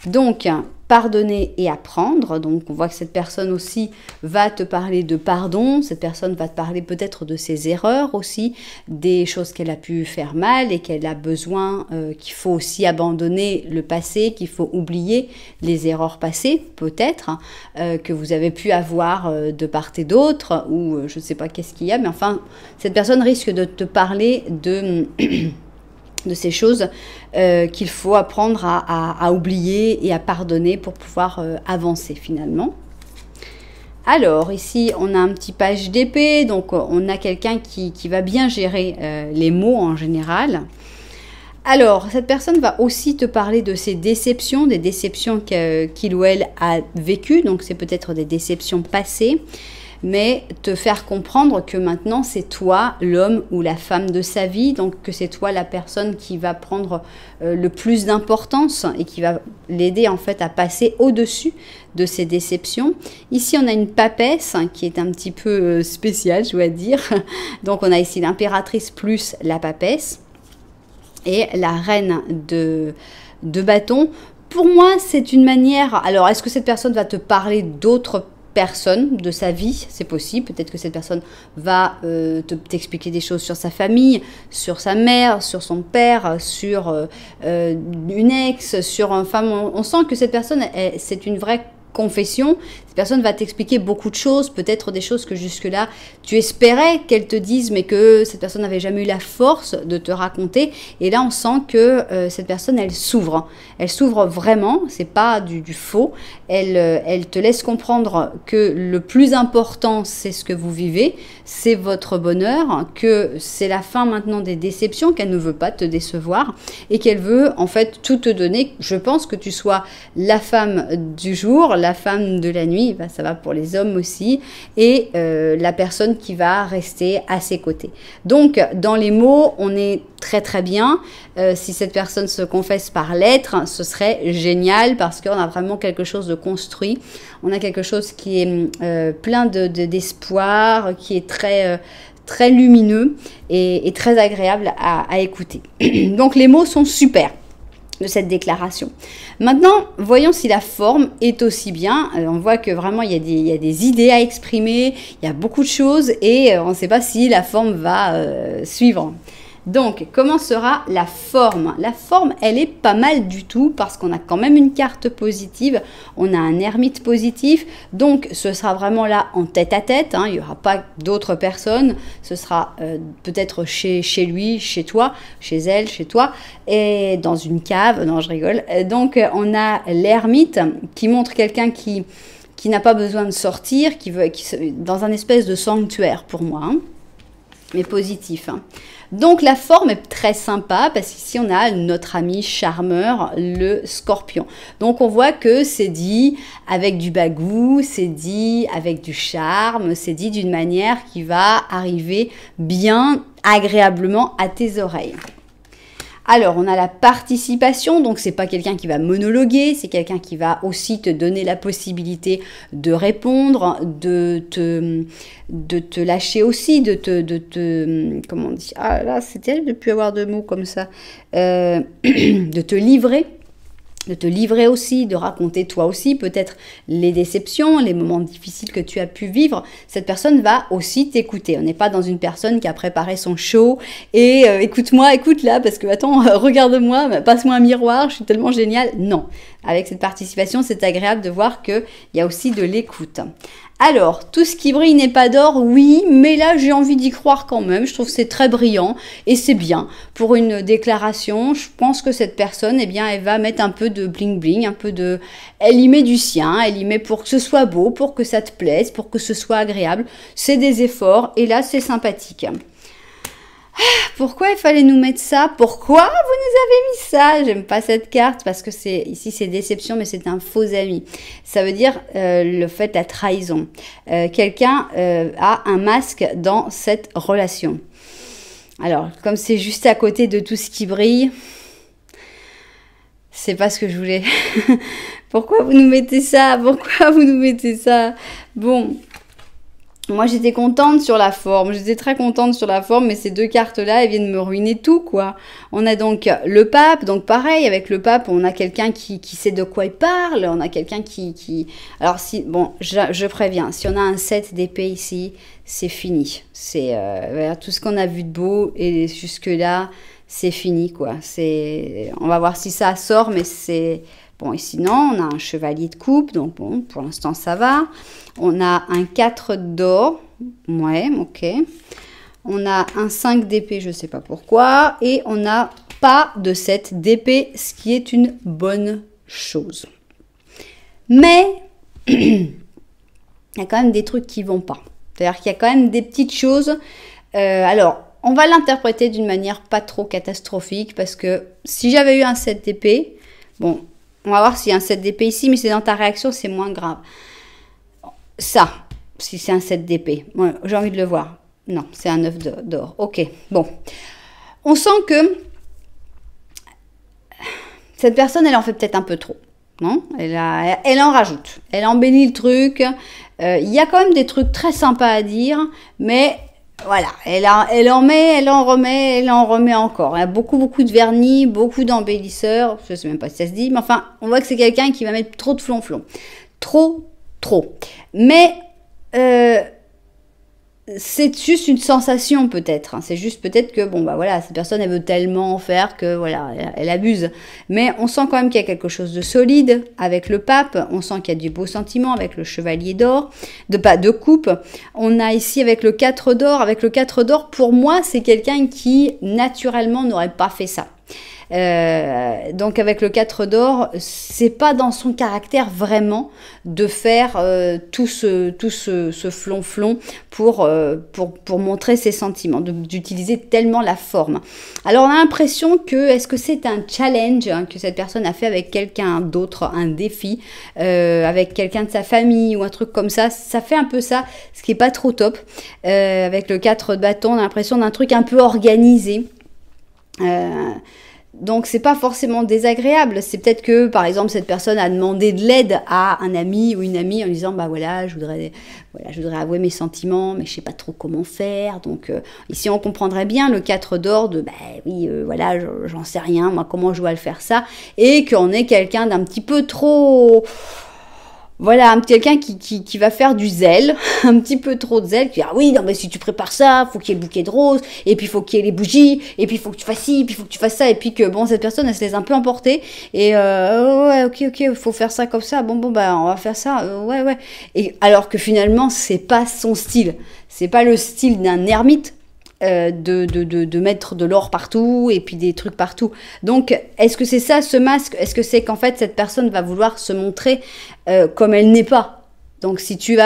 Donc, pardonner et apprendre. Donc, on voit que cette personne aussi va te parler de pardon. Cette personne va te parler peut-être de ses erreurs aussi, des choses qu'elle a pu faire mal et qu'elle a besoin, qu'il faut aussi abandonner le passé, qu'il faut oublier les erreurs passées, peut-être, que vous avez pu avoir de part et d'autre, ou je ne sais pas qu'est-ce qu'il y a, mais enfin, cette personne risque de te parler de ces choses qu'il faut apprendre à oublier et à pardonner pour pouvoir avancer finalement. Alors ici on a un petit page d'épée, donc on a quelqu'un qui va bien gérer les mots en général. Alors cette personne va aussi te parler de ses déceptions, des déceptions qu'il ou elle a vécues, donc c'est peut-être des déceptions passées, mais te faire comprendre que maintenant c'est toi l'homme ou la femme de sa vie, donc que c'est toi la personne qui va prendre le plus d'importance et qui va l'aider en fait à passer au-dessus de ces déceptions. Ici on a une papesse qui est un petit peu spéciale, je dois dire. Donc on a ici l'impératrice plus la papesse et la reine de bâton. Pour moi c'est une manière, alors est-ce que cette personne va te parler d'autres personne de sa vie, c'est possible, peut-être que cette personne va t'expliquer des choses sur sa famille, sur sa mère, sur son père, sur une ex, sur une femme, on sent que cette personne, c'est une vraie confession. Cette personne va t'expliquer beaucoup de choses, peut-être des choses que jusque-là tu espérais qu'elle te dise, mais que cette personne n'avait jamais eu la force de te raconter. Et là, on sent que cette personne, elle s'ouvre. Elle s'ouvre vraiment, c'est pas du faux. Elle te laisse comprendre que le plus important, c'est ce que vous vivez, c'est votre bonheur, que c'est la fin maintenant des déceptions, qu'elle ne veut pas te décevoir et qu'elle veut en fait tout te donner. Je pense que tu sois la femme du jour, la femme de la nuit, ça va pour les hommes aussi, et la personne qui va rester à ses côtés. Donc, dans les mots, on est très très bien. Si cette personne se confesse par lettres, ce serait génial parce qu'on a vraiment quelque chose de construit. On a quelque chose qui est plein d'espoir, qui est très lumineux et très agréable à écouter. Donc, les mots sont super de cette déclaration. Maintenant, voyons si la forme est aussi bien. On voit que vraiment, il y a des idées à exprimer, il y a beaucoup de choses et on ne sait pas si la forme va suivre. Donc, comment sera la forme? La forme, elle est pas mal du tout parce qu'on a quand même une carte positive, on a un ermite positif, donc ce sera vraiment là en tête-à-tête, hein, il n'y aura pas d'autres personnes, ce sera peut-être chez lui, chez toi, chez elle, chez toi, et dans une cave, non je rigole. Donc, on a l'ermite qui montre quelqu'un qui n'a pas besoin de sortir, dans un espèce de sanctuaire pour moi, hein, mais positif. Hein. Donc la forme est très sympa parce qu'ici on a notre ami charmeur, le scorpion. Donc on voit que c'est dit avec du bagou, c'est dit avec du charme, c'est dit d'une manière qui va arriver bien agréablement à tes oreilles. Alors, on a la participation, donc c'est pas quelqu'un qui va monologuer, c'est quelqu'un qui va aussi te donner la possibilité de répondre, de te lâcher aussi, comment on dit, ah là, c'est terrible de ne plus avoir de mots comme ça, de te livrer. De te livrer aussi, de raconter toi aussi peut-être les déceptions, les moments difficiles que tu as pu vivre. Cette personne va aussi t'écouter. On n'est pas dans une personne qui a préparé son show et écoute-moi, écoute là, parce que attends, regarde-moi, passe-moi un miroir, je suis tellement géniale. Non, avec cette participation, c'est agréable de voir qu'il y a aussi de l'écoute. Alors, tout ce qui brille n'est pas d'or, oui, mais là, j'ai envie d'y croire quand même. Je trouve que c'est très brillant et c'est bien. Pour une déclaration, je pense que cette personne, eh bien, elle va mettre un peu de bling-bling, un peu de... Elle y met du sien, elle y met pour que ce soit beau, pour que ça te plaise, pour que ce soit agréable. C'est des efforts et là, c'est sympathique. Pourquoi il fallait nous mettre ça? Pourquoi vous nous avez mis ça? J'aime pas cette carte parce que ici c'est déception, mais c'est un faux ami. Ça veut dire le fait de la trahison. Quelqu'un a un masque dans cette relation. Alors, comme c'est juste à côté de tout ce qui brille, c'est pas ce que je voulais. Pourquoi vous nous mettez ça? Pourquoi vous nous mettez ça? Bon... Moi, j'étais contente sur la forme, j'étais très contente sur la forme, mais ces deux cartes-là, elles viennent me ruiner tout, quoi. On a donc le pape, donc pareil, avec le pape, on a quelqu'un qui sait de quoi il parle, on a quelqu'un qui... Alors, si, bon, je préviens, si on a un 7 d'épée ici, c'est fini. C'est tout ce qu'on a vu de beau, et jusque-là, c'est fini, quoi. On va voir si ça sort, mais c'est... Bon, et sinon, on a un chevalier de coupe, donc bon, pour l'instant, ça va. On a un 4 d'or, ouais, ok. On a un 5 d'épée, je ne sais pas pourquoi. Et on n'a pas de 7 d'épée, ce qui est une bonne chose. Mais, il y a quand même des trucs qui ne vont pas. C'est-à-dire qu'il y a quand même des petites choses. Alors, on va l'interpréter d'une manière pas trop catastrophique, parce que si j'avais eu un 7 d'épée, bon... On va voir s'il y a un 7 d'épée ici, mais c'est dans ta réaction, c'est moins grave. Ça, si c'est un 7 d'épée. Ouais, j'ai envie de le voir. Non, c'est un 9 d'or. Ok, bon. On sent que cette personne, elle en fait peut-être un peu trop. Non, elle en rajoute. Elle embellit le truc. Il y a quand même des trucs très sympas à dire, mais... Voilà, elle en met, elle en remet encore. Elle a beaucoup de vernis, beaucoup d'embellisseurs. Je ne sais même pas si ça se dit, mais enfin, on voit que c'est quelqu'un qui va mettre trop de flonflon. Trop. Mais c'est juste une sensation peut-être. C'est juste peut-être que, bon, bah voilà, cette personne, elle veut tellement en faire que, voilà, elle abuse. Mais on sent quand même qu'il y a quelque chose de solide avec le pape. On sent qu'il y a du beau sentiment avec le chevalier d'or, de coupe. On a ici avec le 4 d'or. Avec le 4 d'or, pour moi, c'est quelqu'un qui, naturellement, n'aurait pas fait ça. Donc avec le 4 d'or, c'est pas dans son caractère vraiment de faire tout ce flonflon pour montrer ses sentiments, d'utiliser tellement la forme. Alors on a l'impression que, est-ce que c'est un challenge que cette personne a fait avec quelqu'un d'autre, un défi, avec quelqu'un de sa famille ou un truc comme ça, ça fait un peu ça, ce qui est pas trop top. Avec le 4 de bâton, on a l'impression d'un truc un peu organisé. Donc c'est pas forcément désagréable, c'est peut-être que par exemple cette personne a demandé de l'aide à un ami ou une amie en disant bah voilà je voudrais avouer mes sentiments mais je sais pas trop comment faire, donc ici on comprendrait bien le 4 d'or de bah oui voilà j'en sais rien moi comment je dois le faire ça, et qu'on est quelqu'un d'un petit peu trop voilà, quelqu'un qui va faire du zèle, un petit peu trop de zèle, qui dit, ah oui, non, mais si tu prépares ça, faut qu'il y ait le bouquet de roses, et puis faut qu'il y ait les bougies, et puis faut que tu fasses ci, puis faut que tu fasses ça, et puis que, bon, cette personne, elle se laisse un peu emporter, et ouais, ok, faut faire ça comme ça, bon, bah, on va faire ça, ouais, et alors que finalement, c'est pas son style, c'est pas le style d'un ermite, de mettre de l'or partout et puis des trucs partout. Donc, est-ce que c'est ça, ce masque? Est-ce que c'est qu'en fait, cette personne va vouloir se montrer comme elle n'est pas? Donc, si tu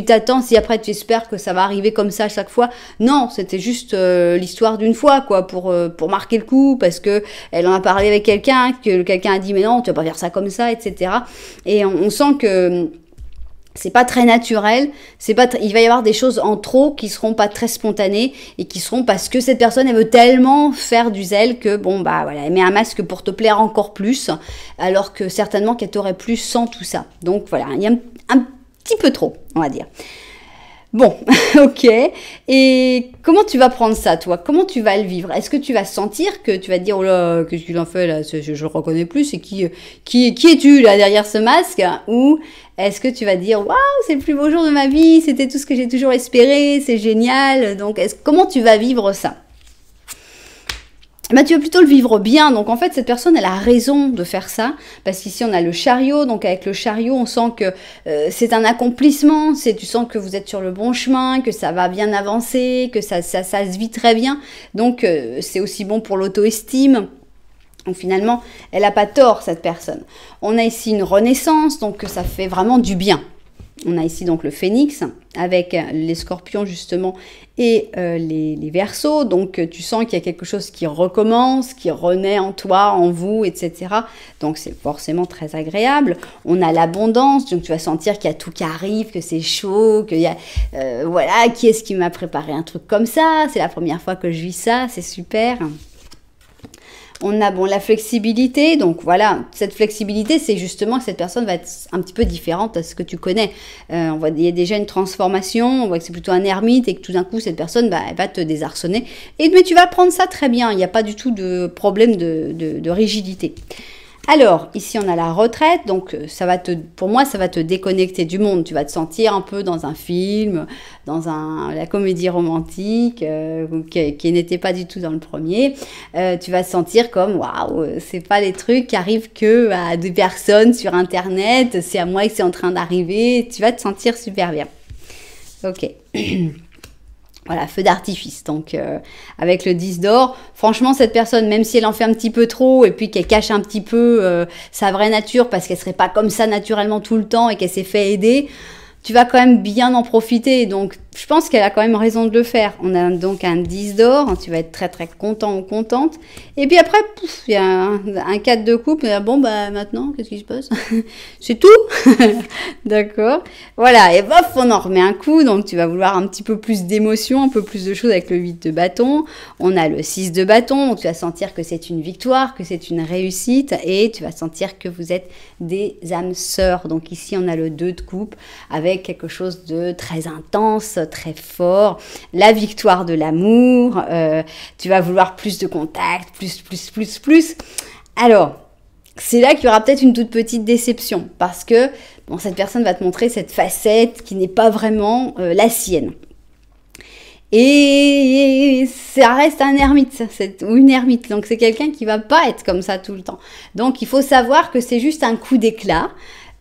t'attends, si après tu espères que ça va arriver comme ça à chaque fois, non, c'était juste l'histoire d'une fois, quoi, pour marquer le coup, parce que elle en a parlé avec quelqu'un, que quelqu'un a dit, mais non, tu vas pas faire ça comme ça, etc. Et on sent que c'est pas très naturel, il va y avoir des choses en trop qui seront pas très spontanées et qui seront parce que cette personne elle veut tellement faire du zèle que bon bah voilà, elle met un masque pour te plaire encore plus, alors que certainement qu'elle t'aurait plu sans tout ça. Donc voilà, il y a un petit peu trop, on va dire. Bon, ok. Et comment tu vas prendre ça, toi? Comment tu vas le vivre? Est-ce que tu vas sentir que tu vas te dire, oh là, qu'est-ce qu'il en fait là? Je le reconnais plus. C'est qui es-tu là derrière ce masque? Ou est-ce que tu vas dire, waouh, c'est le plus beau jour de ma vie, c'était tout ce que j'ai toujours espéré, c'est génial. Donc, comment tu vas vivre ça? Bah, tu vas plutôt le vivre bien. Donc en fait, cette personne, elle a raison de faire ça. Parce qu'ici, on a le chariot. Donc avec le chariot, on sent que c'est un accomplissement. Tu sens que vous êtes sur le bon chemin, que ça va bien avancer, que ça se vit très bien. Donc c'est aussi bon pour l'auto-estime. Donc finalement, elle n'a pas tort, cette personne. On a ici une renaissance, donc ça fait vraiment du bien. On a ici donc le phénix avec les scorpions justement et les verseaux. Donc tu sens qu'il y a quelque chose qui recommence, qui renaît en toi, en vous, etc. Donc c'est forcément très agréable. On a l'abondance, donc tu vas sentir qu'il y a tout qui arrive, que c'est chaud, qu'il y a... voilà, qui est-ce qui m'a préparé un truc comme ça? C'est la première fois que je vis ça, c'est super. On a la flexibilité, donc voilà, cette flexibilité, c'est justement que cette personne va être un petit peu différente à ce que tu connais. Il y a déjà une transformation, on voit que c'est plutôt un ermite et que tout d'un coup, cette personne, elle va te désarçonner. Mais tu vas prendre ça très bien, il n'y a pas du tout de problème de rigidité. Alors, ici, on a la retraite, donc pour moi, ça va te déconnecter du monde. Tu vas te sentir un peu dans un film, dans la comédie romantique, qui n'était pas du tout dans le premier. Tu vas te sentir comme, waouh, c'est pas les trucs qui arrivent que à des personnes sur Internet, c'est à moi que c'est en train d'arriver. Tu vas te sentir super bien. Ok. Voilà, feu d'artifice. Donc, avec le 10 d'or, franchement, cette personne, même si elle en fait un petit peu trop et puis qu'elle cache un petit peu sa vraie nature parce qu'elle serait pas comme ça naturellement tout le temps et qu'elle s'est fait aider, tu vas quand même bien en profiter. Donc, je pense qu'elle a quand même raison de le faire. On a donc un 10 d'or. Tu vas être très, très content ou contente. Et puis après, il y a un 4 de coupe. Bon, maintenant, qu'est-ce qui se passe? C'est tout? D'accord. Voilà. Et bof, on en remet un coup. Donc, tu vas vouloir un petit peu plus d'émotion, un peu plus de choses avec le 8 de bâton. On a le 6 de bâton. Donc, tu vas sentir que c'est une victoire, que c'est une réussite. Et tu vas sentir que vous êtes des âmes sœurs. Donc, ici, on a le 2 de coupe avec quelque chose de très intense, très fort, la victoire de l'amour, tu vas vouloir plus de contact, plus. Alors, c'est là qu'il y aura peut-être une toute petite déception, parce que cette personne va te montrer cette facette qui n'est pas vraiment la sienne. Et ça reste un ermite, ou une ermite, donc c'est quelqu'un qui va pas être comme ça tout le temps. Donc il faut savoir que c'est juste un coup d'éclat.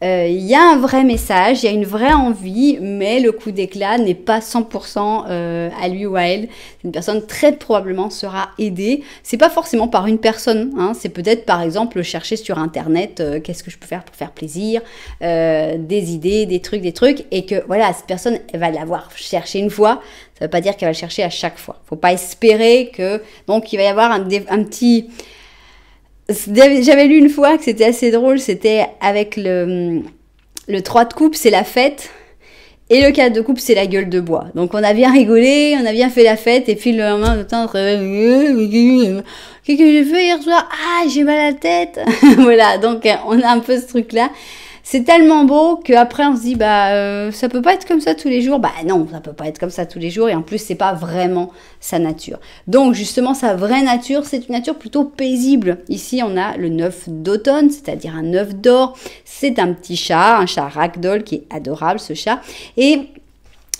Il y a un vrai message, il y a une vraie envie, mais le coup d'éclat n'est pas 100% à lui ou à elle. Une personne très probablement sera aidée. C'est pas forcément par une personne, hein. C'est peut-être par exemple chercher sur internet qu'est-ce que je peux faire pour faire plaisir, des idées, des trucs, et que voilà, cette personne elle va l'avoir cherché une fois. Ça veut pas dire qu'elle va le chercher à chaque fois. Faut pas espérer que donc il va y avoir un petit... J'avais lu une fois que c'était assez drôle, c'était avec le 3 de coupe, c'est la fête, et le 4 de coupe, c'est la gueule de bois. Donc on a bien rigolé, on a bien fait la fête, et puis le lendemain, qu'est-ce que j'ai fait hier soir? Ah, j'ai mal à la tête. Voilà, donc on a un peu ce truc-là. C'est tellement beau qu'après on se dit ça peut pas être comme ça tous les jours. Bah non, ça peut pas être comme ça tous les jours et en plus c'est pas vraiment sa nature. Donc justement sa vraie nature, c'est une nature plutôt paisible. Ici on a le œuf d'automne, c'est-à-dire un œuf d'or. C'est un petit chat, un chat ragdoll qui est adorable ce chat et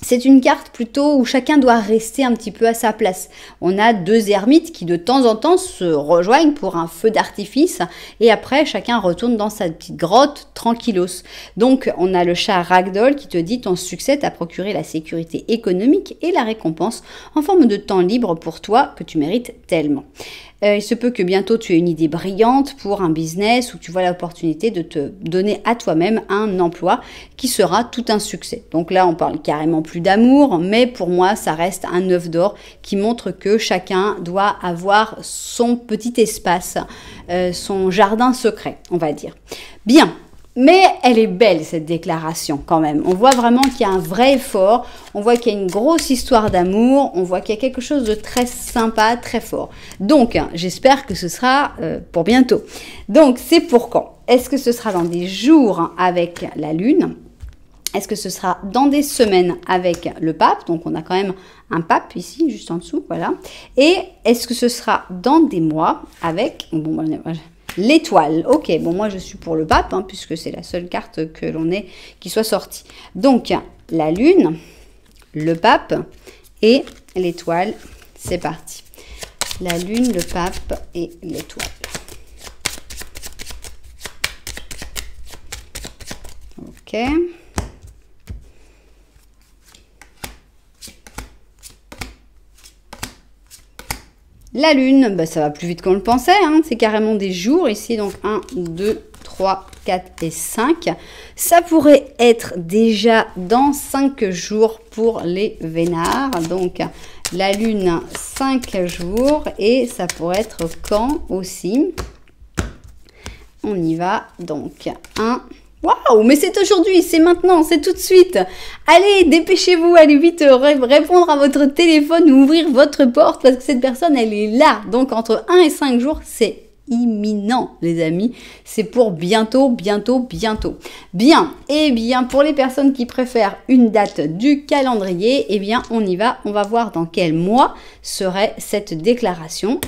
c'est une carte plutôt où chacun doit rester un petit peu à sa place. On a deux ermites qui de temps en temps se rejoignent pour un feu d'artifice et après chacun retourne dans sa petite grotte tranquillos. Donc on a le chat Ragdoll qui te dit ton succès t'a procuré la sécurité économique et la récompense en forme de temps libre pour toi que tu mérites tellement. Il se peut que bientôt tu aies une idée brillante pour un business où tu vois l'opportunité de te donner à toi-même un emploi qui sera tout un succès. Donc là, on parle carrément plus d'amour, mais pour moi, ça reste un œuf d'or qui montre que chacun doit avoir son petit espace, son jardin secret, on va dire. Bien. Mais elle est belle cette déclaration quand même. On voit vraiment qu'il y a un vrai effort, on voit qu'il y a une grosse histoire d'amour, on voit qu'il y a quelque chose de très sympa, très fort. Donc j'espère que ce sera pour bientôt. Donc c'est pour quand? Est-ce que ce sera dans des jours avec la lune? Est-ce que ce sera dans des semaines avec le pape? Donc on a quand même un pape ici, juste en dessous, voilà. Et est-ce que ce sera dans des mois avec... l'étoile, ok, bon moi je suis pour le pape, puisque c'est la seule carte que l'on ait qui soit sortie. Donc la lune, le pape et l'étoile, c'est parti. La lune, le pape et l'étoile. Ok. La lune, ça va plus vite qu'on le pensait, c'est carrément des jours ici, donc 1, 2, 3, 4 et 5. Ça pourrait être déjà dans 5 jours pour les vénards, donc la lune 5 jours et ça pourrait être quand aussi. On y va, donc 1. Waouh, mais c'est aujourd'hui, c'est maintenant, c'est tout de suite. Allez, dépêchez-vous, allez vite répondre à votre téléphone ou ouvrir votre porte parce que cette personne, elle est là. Donc, entre 1 et 5 jours, c'est imminent, les amis. C'est pour bientôt, bientôt, bientôt. Bien, et bien, pour les personnes qui préfèrent une date du calendrier, eh bien, on y va. On va voir dans quel mois serait cette déclaration.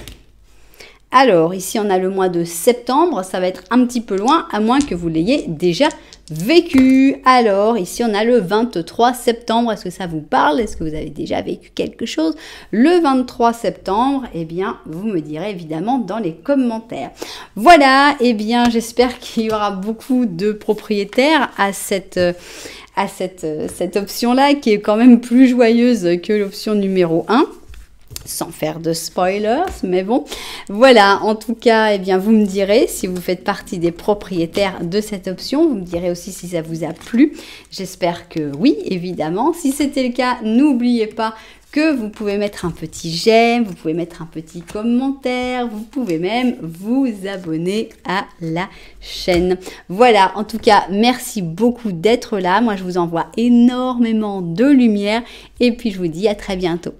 Alors, ici, on a le mois de septembre. Ça va être un petit peu loin, à moins que vous l'ayez déjà vécu. Alors, ici, on a le 23 septembre. Est-ce que ça vous parle? Est-ce que vous avez déjà vécu quelque chose? Le 23 septembre, eh bien, vous me direz évidemment dans les commentaires. Voilà, eh bien, j'espère qu'il y aura beaucoup de propriétaires à cette option-là, qui est quand même plus joyeuse que l'option numéro 1. Sans faire de spoilers, mais bon, voilà, en tout cas, eh bien, vous me direz si vous faites partie des propriétaires de cette option, vous me direz aussi si ça vous a plu, j'espère que oui, évidemment, si c'était le cas, n'oubliez pas que vous pouvez mettre un petit j'aime, vous pouvez mettre un petit commentaire, vous pouvez même vous abonner à la chaîne. Voilà, en tout cas, merci beaucoup d'être là, moi je vous envoie énormément de lumière et puis je vous dis à très bientôt.